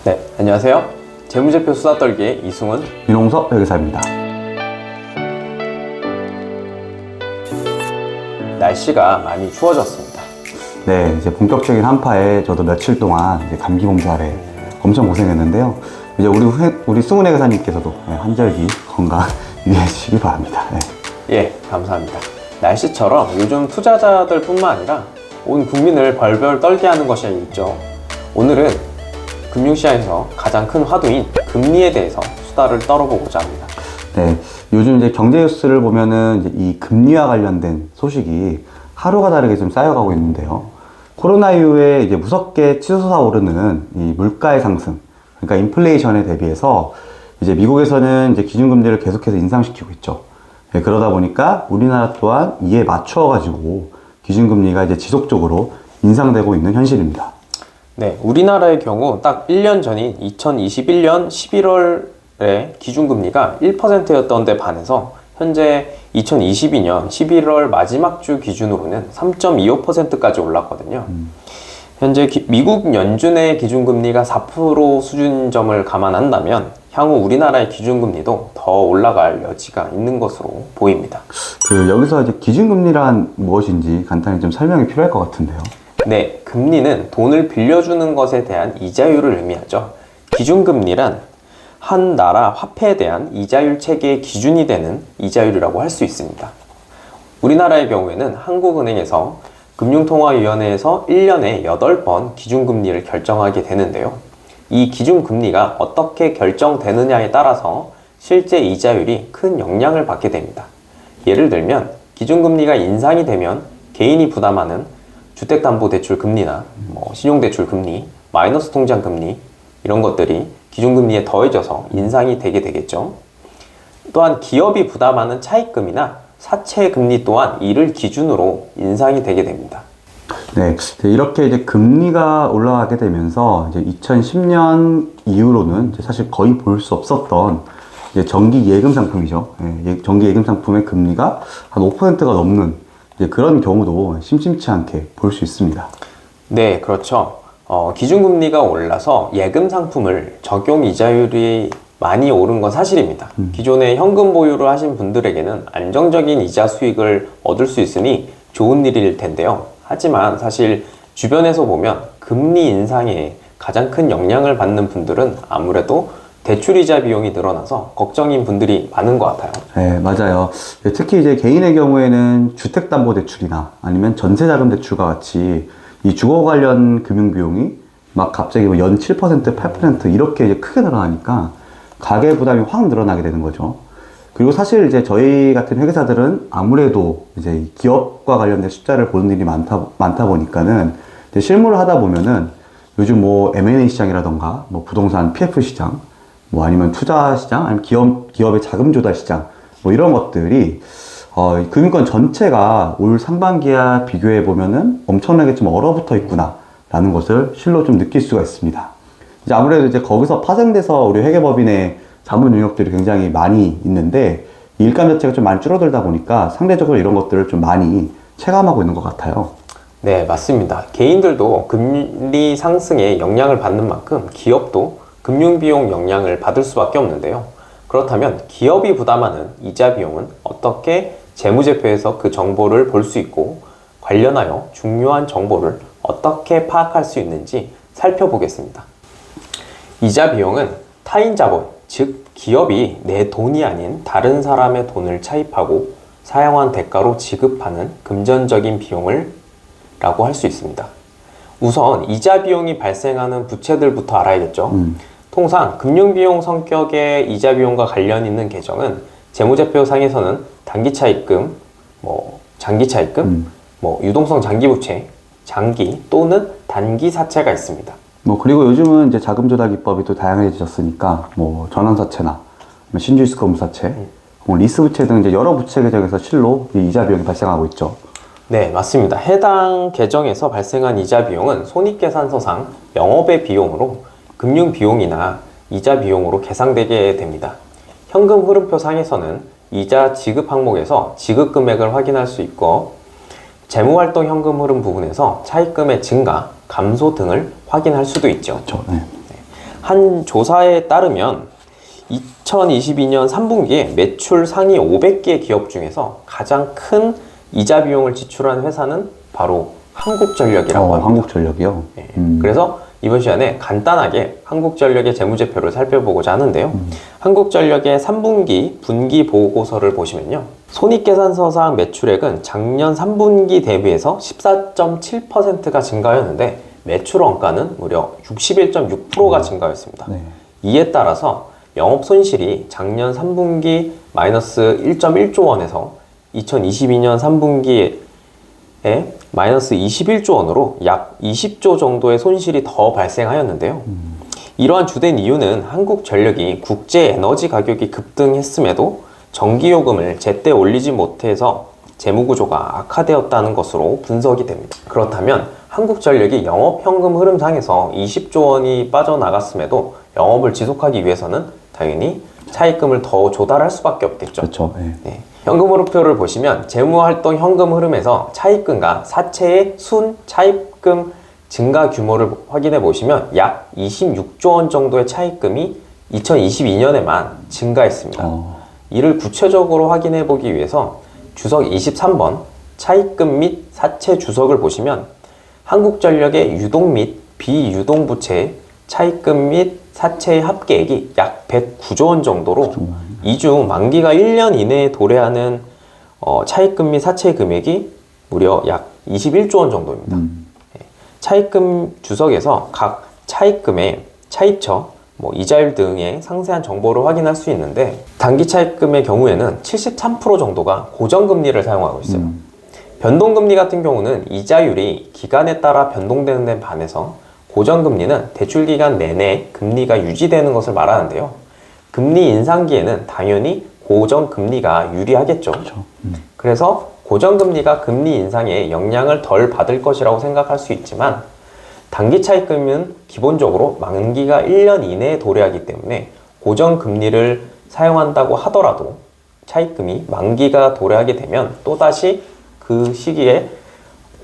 네, 안녕하세요. 재무제표 수다 떨기의 이승훈, 윤홍석 회계사입니다. 날씨가 많이 추워졌습니다. 네, 이제 본격적인 한파에 저도 며칠 동안 이제 감기 몸살에 엄청 고생했는데요. 이제 우리 승훈 회계사님께서도 한절기 건강 유의하시기 바랍니다. 네. 예, 감사합니다. 날씨처럼 요즘 투자자들 뿐만 아니라 온 국민을 벌벌 떨게 하는 것이 있죠. 오늘은 금융시장에서 가장 큰 화두인 금리에 대해서 수다를 떨어보고자 합니다. 네, 요즘 이제 경제 뉴스를 보면은 이제 이 금리와 관련된 소식이 하루가 다르게 좀 쌓여가고 있는데요. 코로나 이후에 이제 무섭게 치솟아 오르는 이 물가의 상승, 그러니까 인플레이션에 대비해서 이제 미국에서는 이제 기준금리를 계속해서 인상시키고 있죠. 네, 그러다 보니까 우리나라 또한 이에 맞춰가지고 기준금리가 이제 지속적으로 인상되고 있는 현실입니다. 네, 우리나라의 경우 딱 1년 전인 2021년 11월에 기준금리가 1%였던 데 반해서 현재 2022년 11월 마지막 주 기준으로는 3.25%까지 올랐거든요. 현재 미국 연준의 기준금리가 4% 수준점을 감안한다면 향후 우리나라의 기준금리도 더 올라갈 여지가 있는 것으로 보입니다. 여기서 이제 기준금리란 무엇인지 간단히 좀 설명이 필요할 것 같은데요. 네, 금리는 돈을 빌려주는 것에 대한 이자율을 의미하죠. 기준금리란 한 나라 화폐에 대한 이자율 체계의 기준이 되는 이자율이라고 할 수 있습니다. 우리나라의 경우에는 한국은행에서 금융통화위원회에서 1년에 8번 기준금리를 결정하게 되는데요. 이 기준금리가 어떻게 결정되느냐에 따라서 실제 이자율이 큰 영향을 받게 됩니다. 예를 들면 기준금리가 인상이 되면 개인이 부담하는 주택담보대출 금리나 신용대출 금리, 마이너스 통장 금리 이런 것들이 기준금리에 더해져서 인상이 되게 되겠죠. 또한 기업이 부담하는 차입금이나 사채금리 또한 이를 기준으로 인상이 되게 됩니다. 네, 이렇게 이제 금리가 올라가게 되면서 이제 2010년 이후로는 이제 사실 거의 볼 수 없었던 이제 정기 예금 상품이죠. 정기 예금 상품의 금리가 한 5%가 넘는 이제 그런 경우도 심심치 않게 볼 수 있습니다. 네, 그렇죠. 기준금리가 올라서 예금 상품을 적용 이자율이 많이 오른 건 사실입니다. 기존에 현금 보유를 하신 분들에게는 안정적인 이자 수익을 얻을 수 있으니 좋은 일일 텐데요. 하지만 사실 주변에서 보면 금리 인상에 가장 큰 영향을 받는 분들은 아무래도 대출이자 비용이 늘어나서 걱정인 분들이 많은 것 같아요. 네, 맞아요. 특히 이제 개인의 경우에는 주택담보대출이나 아니면 전세자금대출과 같이 이 주거 관련 금융비용이 막 갑자기 연 7%, 8% 이렇게 이제 크게 늘어나니까 가계 부담이 확 늘어나게 되는 거죠. 그리고 사실 이제 저희 같은 회계사들은 아무래도 이제 기업과 관련된 숫자를 보는 일이 많다 보니까는 이제 실무를 하다 보면은 요즘 M&A 시장이라던가 부동산 PF 시장 아니면 투자 시장, 아니면 기업의 자금 조달 시장, 이런 것들이, 금융권 전체가 올 상반기와 비교해 보면은 엄청나게 좀 얼어붙어 있구나, 라는 것을 실로 좀 느낄 수가 있습니다. 이제 아무래도 이제 거기서 파생돼서 우리 회계법인의 자문 능력들이 굉장히 많이 있는데, 일감 자체가 좀 많이 줄어들다 보니까 상대적으로 이런 것들을 좀 많이 체감하고 있는 것 같아요. 네, 맞습니다. 개인들도 금리 상승에 영향을 받는 만큼 기업도 금융비용 영향을 받을 수밖에 없는데요. 그렇다면 기업이 부담하는 이자 비용은 어떻게 재무제표에서 그 정보를 볼 수 있고 관련하여 중요한 정보를 어떻게 파악할 수 있는지 살펴보겠습니다. 이자 비용은 타인 자본, 즉 기업이 내 돈이 아닌 다른 사람의 돈을 차입하고 사용한 대가로 지급하는 금전적인 비용을 라고 할 수 있습니다. 우선 이자 비용이 발생하는 부채들부터 알아야겠죠. 통상 금융비용 성격의 이자 비용과 관련 있는 계정은 재무제표 상에서는 단기차입금, 장기차입금, 유동성 장기부채, 장기 또는 단기 사채가 있습니다. 그리고 요즘은 이제 자금조달 기법이 또 다양해졌으니까 전환사채나 신주이스커뮤사채, 리스부채 등 이제 여러 부채 계정에서 실로 이 이자 비용이 발생하고 있죠. 네, 맞습니다. 해당 계정에서 발생한 이자 비용은 손익계산서상 영업의 비용으로 금융비용이나 이자 비용으로 계상되게 됩니다. 현금 흐름표 상에서는 이자 지급 항목에서 지급 금액을 확인할 수 있고 재무활동 현금 흐름 부분에서 차입금의 증가, 감소 등을 확인할 수도 있죠. 그렇죠. 네. 한 조사에 따르면 2022년 3분기에 매출 상위 500개 기업 중에서 가장 큰 이자 비용을 지출한 회사는 바로 한국전력이라고 합니다. 한국전력이요? 네. 그래서 이번 시간에 간단하게 한국전력의 재무제표를 살펴보고자 하는데요. 한국전력의 3분기 분기 보고서를 보시면요. 손익계산서상 매출액은 작년 3분기 대비해서 14.7%가 증가하였는데 매출 원가는 무려 61.6%가 증가했습니다. 네. 이에 따라서 영업 손실이 작년 3분기 마이너스 1.1조 원에서 2022년 3분기에 마이너스 21조 원으로 약 20조 정도의 손실이 더 발생하였는데요. 이러한 주된 이유는 한국전력이 국제 에너지 가격이 급등했음에도 전기요금을 제때 올리지 못해서 재무구조가 악화되었다는 것으로 분석이 됩니다. 그렇다면 한국전력이 영업현금 흐름상에서 20조 원이 빠져나갔음에도 영업을 지속하기 위해서는 당연히 차입금을 더 조달할 수밖에 없겠죠. 그렇죠. 네. 현금 흐름표를 보시면 재무활동 현금 흐름에서 차입금과 사채의 순 차입금 증가 규모를 확인해 보시면 약 26조 원 정도의 차입금이 2022년에만 증가했습니다. 이를 구체적으로 확인해 보기 위해서 주석 23번 차입금 및 사채 주석을 보시면 한국전력의 유동 및 비유동 부채 차입금 및 사채의 합계액이 약 109조 원 정도로 이 중 만기가 1년 이내에 도래하는 차입금 및 사채 금액이 무려 약 21조 원 정도입니다. 차입금 주석에서 각 차입금의 차입처, 이자율 등의 상세한 정보를 확인할 수 있는데 단기 차입금의 경우에는 73% 정도가 고정금리를 사용하고 있어요. 변동금리 같은 경우는 이자율이 기간에 따라 변동되는 데 반해서 고정금리는 대출기간 내내 금리가 유지되는 것을 말하는데요. 금리 인상기에는 당연히 고정금리가 유리하겠죠. 그래서 고정금리가 금리 인상에 영향을 덜 받을 것이라고 생각할 수 있지만 단기 차입금은 기본적으로 만기가 1년 이내에 도래하기 때문에 고정금리를 사용한다고 하더라도 차입금이 만기가 도래하게 되면 또다시 그 시기에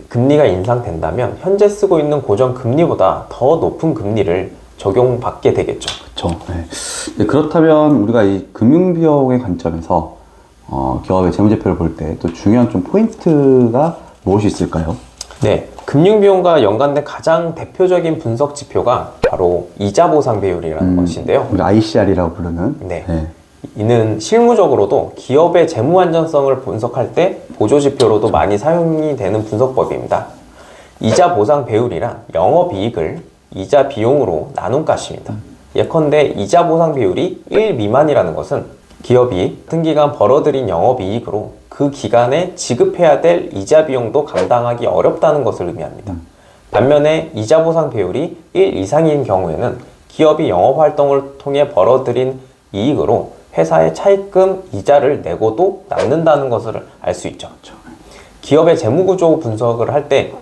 금리가 인상된다면 현재 쓰고 있는 고정금리보다 더 높은 금리를 적용받게 되겠죠. 그렇죠. 네. 그렇다면 우리가 이 금융비용의 관점에서 기업의 재무제표를 볼 때 또 중요한 좀 포인트가 무엇이 있을까요? 네, 금융비용과 연관된 가장 대표적인 분석 지표가 바로 이자 보상 배율이라는 것인데요. 우리 ICR이라고 부르는. 네. 이는 실무적으로도 기업의 재무 안전성을 분석할 때 보조지표로도 많이 사용이 되는 분석법입니다. 이자 보상 배율이란 영업이익을 이자 비용으로 나눈 값입니다. 예컨대 이자 보상 비율이 1 미만이라는 것은 기업이 같은 기간 벌어들인 영업이익으로 그 기간에 지급해야 될 이자 비용도 감당하기 어렵다는 것을 의미합니다. 반면에 이자 보상 비율이 1 이상인 경우에는 기업이 영업활동을 통해 벌어들인 이익으로 회사의 차입금 이자를 내고도 남는다는 것을 알 수 있죠. 기업의 재무구조 분석을 할 때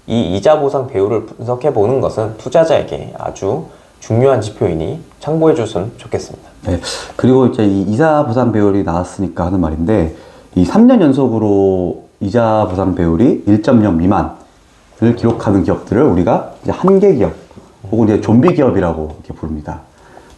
이 이자 보상 배율을 분석해 보는 것은 투자자에게 아주 중요한 지표이니 참고해 주셨으면 좋겠습니다. 네. 그리고 이제 이 이자 보상 배율이 나왔으니까 하는 말인데 이 3년 연속으로 이자 보상 배율이 1.0 미만을 기록하는 기업들을 우리가 이제 한계 기업 혹은 이제 좀비 기업이라고 이렇게 부릅니다.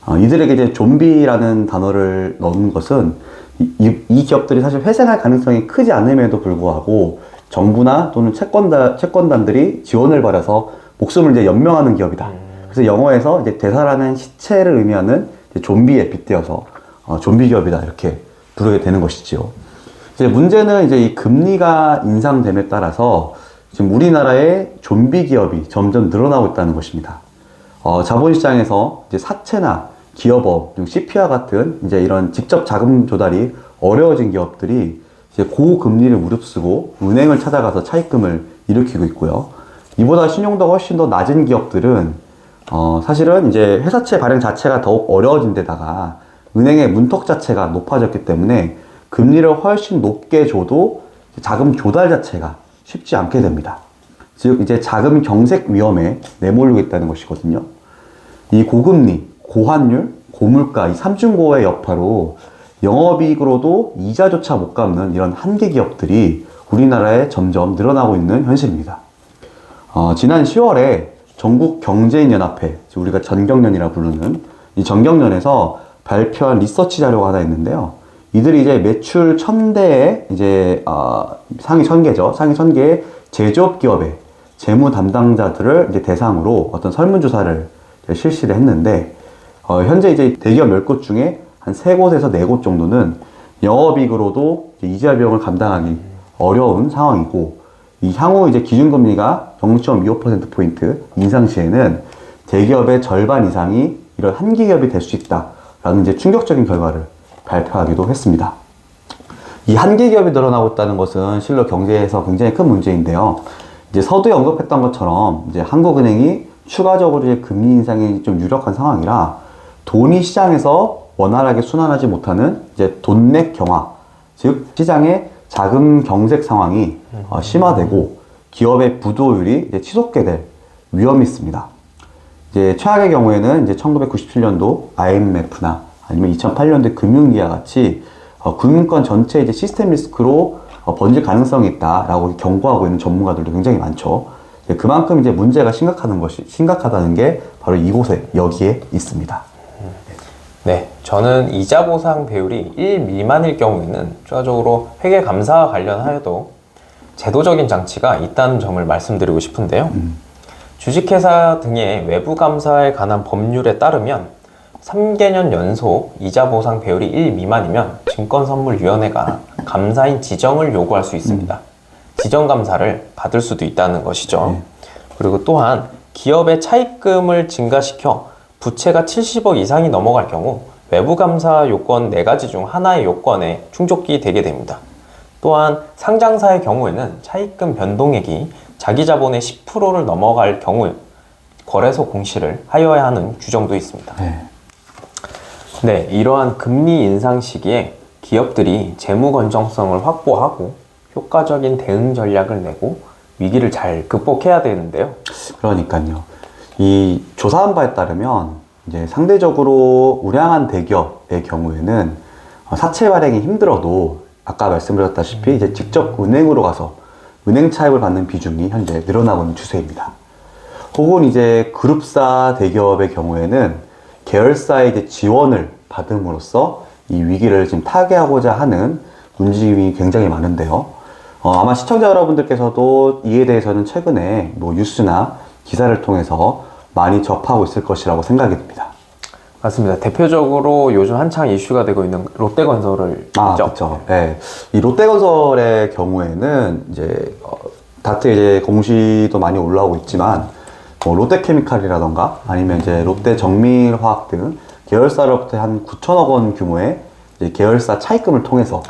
이들에게 이제 좀비라는 단어를 넣은 것은 이 기업들이 사실 회생할 가능성이 크지 않음에도 불구하고 정부나 또는 채권단들이 지원을 받아서 목숨을 이제 연명하는 기업이다. 그래서 영어에서 이제 대사라는 시체를 의미하는 좀비에 빗대어서 좀비 기업이다 이렇게 부르게 되는 것이지요. 이제 문제는 이제 이 금리가 인상됨에 따라서 지금 우리나라의 좀비 기업이 점점 늘어나고 있다는 것입니다. 자본시장에서 이제 사채나 기업업, CP와 같은 이제 이런 직접 자금 조달이 어려워진 기업들이 이제 고금리를 무릅쓰고 은행을 찾아가서 차입금을 일으키고 있고요. 이보다 신용도가 훨씬 더 낮은 기업들은 사실은 이제 회사채 발행 자체가 더욱 어려워진 데다가 은행의 문턱 자체가 높아졌기 때문에 금리를 훨씬 높게 줘도 자금 조달 자체가 쉽지 않게 됩니다. 즉 이제 자금 경색 위험에 내몰리고 있다는 것이거든요. 이 고금리, 고환율, 고물가 이 삼중고의 여파로 영업이익으로도 이자조차 못 갚는 이런 한계 기업들이 우리나라에 점점 늘어나고 있는 현실입니다. 지난 10월에 전국경제인연합회, 우리가 전경련이라 부르는 이 전경련에서 발표한 리서치 자료가 하나 있는데요. 이들이 이제 매출 1000대의 이제 상위 1000개죠. 상위 1000개의 제조업 기업의 재무 담당자들을 이제 대상으로 어떤 설문조사를 실시를 했는데, 현재 이제 대기업 10곳 중에 한 3곳에서 4곳 정도는 영업이익으로도 이자 비용을 감당하기 어려운 상황이고, 이 향후 이제 기준금리가 0.25%포인트 인상 시에는 대기업의 절반 이상이 이런 한기기업이 될 수 있다라는 이제 충격적인 결과를 발표하기도 했습니다. 이 한기기업이 늘어나고 있다는 것은 실로 경제에서 굉장히 큰 문제인데요. 이제 서두에 언급했던 것처럼 이제 한국은행이 추가적으로 이제 금리 인상이 좀 유력한 상황이라 돈이 시장에서 원활하게 순환하지 못하는 이제 돈맥 경화, 즉 시장의 자금 경색 상황이 심화되고 기업의 부도율이 이제 치솟게 될 위험이 있습니다. 이제 최악의 경우에는 이제 1997년도 IMF나 아니면 2008년도 금융위기와 같이 금융권 전체 이제 시스템 리스크로 번질 가능성이 있다라고 경고하고 있는 전문가들도 굉장히 많죠. 그만큼 이제 문제가 심각하다는 게 바로 이곳에 여기에 있습니다. 네, 저는 이자 보상 배율이 1 미만일 경우에는 추가적으로 회계 감사와 관련하여도 제도적인 장치가 있다는 점을 말씀드리고 싶은데요. 주식회사 등의 외부 감사에 관한 법률에 따르면 3개년 연속 이자 보상 배율이 1 미만이면 증권선물위원회가 감사인 지정을 요구할 수 있습니다. 지정 감사를 받을 수도 있다는 것이죠. 그리고 또한 기업의 차입금을 증가시켜 부채가 70억 이상이 넘어갈 경우 외부 감사 요건 4가지 중 하나의 요건에 충족이 되게 됩니다. 또한 상장사의 경우에는 차입금 변동액이 자기 자본의 10%를 넘어갈 경우 거래소 공시를 하여야 하는 규정도 있습니다. 네, 이러한 금리 인상 시기에 기업들이 재무 건전성을 확보하고 효과적인 대응 전략을 내고 위기를 잘 극복해야 되는데요. 그러니까요. 이 조사한 바에 따르면 이제 상대적으로 우량한 대기업의 경우에는 사채 발행이 힘들어도 아까 말씀드렸다시피 이제 직접 은행으로 가서 은행 차입을 받는 비중이 현재 늘어나고 있는 추세입니다. 혹은 이제 그룹사 대기업의 경우에는 계열사의 이제 지원을 받음으로써 이 위기를 지금 타개하고자 하는 움직임이 굉장히 많은데요. 아마 시청자 여러분들께서도 이에 대해서는 최근에 뭐 뉴스나 기사를 통해서 많이 접하고 있을 것이라고 생각이 듭니다. 맞습니다. 대표적으로 요즘 한창 이슈가 되고 있는 롯데건설을 있죠. 그렇죠. 네. 이 롯데건설의 경우에는 이제 다트 이제 공시도 많이 올라오고 있지만 롯데케미칼이라던가 아니면 이제 롯데정밀화학 등 계열사로부터 한 9천억 원 규모의 이제 계열사 차입금을 통해서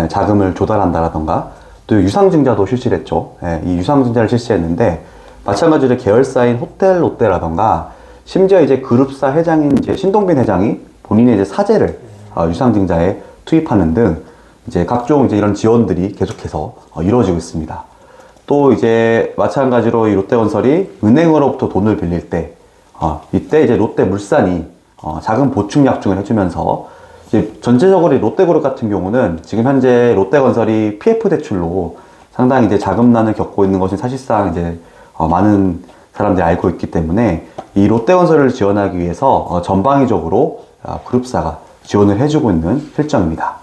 자금을 조달한다라던가 또 유상증자도 실시를 했죠. 이 유상증자를 실시했는데 마찬가지로 계열사인 호텔 롯데라던가 심지어 이제 그룹사 회장인 이제 신동빈 회장이 본인의 이제 사재를 유상증자에 투입하는 등 이제 각종 이제 이런 지원들이 계속해서 이루어지고 있습니다. 또 이제 마찬가지로 이 롯데건설이 은행으로부터 돈을 빌릴 때 이때 이제 롯데물산이 자금 보충 약정을 해주면서 이제 전체적으로 롯데그룹 같은 경우는 지금 현재 롯데건설이 PF 대출로 상당히 이제 자금난을 겪고 있는 것이 사실상 이제 많은 사람들이 알고 있기 때문에 이 롯데건설을 지원하기 위해서 전방위적으로 그룹사가 지원을 해주고 있는 실정입니다.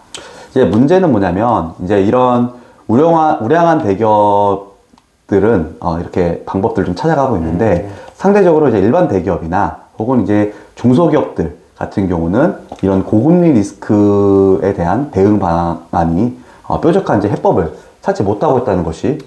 이제 문제는 뭐냐면 이제 이런 우량한 대기업들은 이렇게 방법들을 좀 찾아가고 있는데 상대적으로 이제 일반 대기업이나 혹은 이제 중소기업들 같은 경우는 이런 고금리 리스크에 대한 대응 방안이 뾰족한 이제 해법을 찾지 못하고 있다는 것이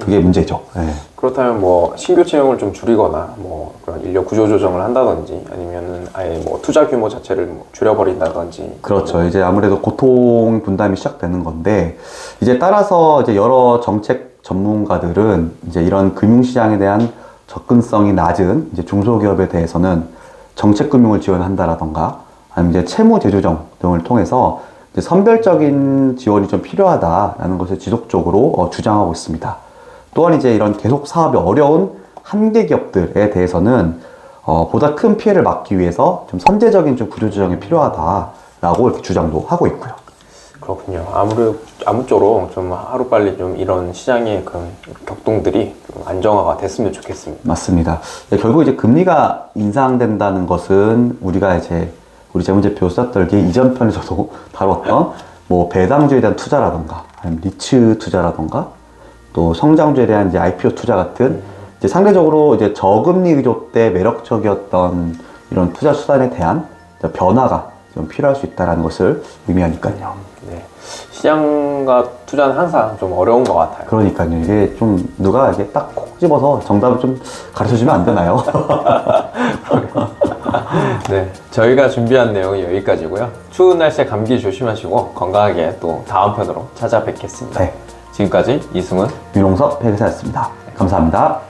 그게 문제죠. 네. 그렇다면 뭐 신규 채용을 좀 줄이거나 뭐 그런 인력 구조 조정을 한다든지 아니면은 아예 뭐 투자 규모 자체를 뭐 줄여버린다든지. 그렇죠. 이제 아무래도 고통 분담이 시작되는 건데 이제 따라서 이제 여러 정책 전문가들은 이제 이런 금융시장에 대한 접근성이 낮은 이제 중소기업에 대해서는 정책금융을 지원한다라던가 아니면 이제 채무 재조정 등을 통해서 이제 선별적인 지원이 좀 필요하다라는 것을 지속적으로 주장하고 있습니다. 또한 이제 이런 계속 사업이 어려운 한계 기업들에 대해서는 보다 큰 피해를 막기 위해서 좀 선제적인 좀 구조조정이 필요하다라고 이렇게 주장도 하고 있고요. 그렇군요. 아무쪼록 좀 하루빨리 좀 이런 시장의 그 격동들이 좀 안정화가 됐으면 좋겠습니다. 맞습니다. 네, 결국 이제 금리가 인상된다는 것은 우리가 이제 우리 재무제표 썼던 이전 편에서도 다뤘던 뭐 배당주에 대한 투자라던가 아니면 리츠 투자라던가 또 성장주에 대한 이제 IPO 투자 같은 이제 상대적으로 이제 저금리 위조 때 매력적이었던 이런 투자 수단에 대한 변화가 좀 필요할 수 있다는 것을 의미하니까요. 네. 시장과 투자는 항상 좀 어려운 것 같아요. 그러니까요. 이게 좀 누가 이게 딱 콕 집어서 정답을 좀 가르쳐 주면 안 되나요? 네, 저희가 준비한 내용이 여기까지고요. 추운 날씨에 감기 조심하시고 건강하게 또 다음 편으로 찾아뵙겠습니다. 네. 지금까지 이승훈 윤홍석 회계사였습니다. 감사합니다.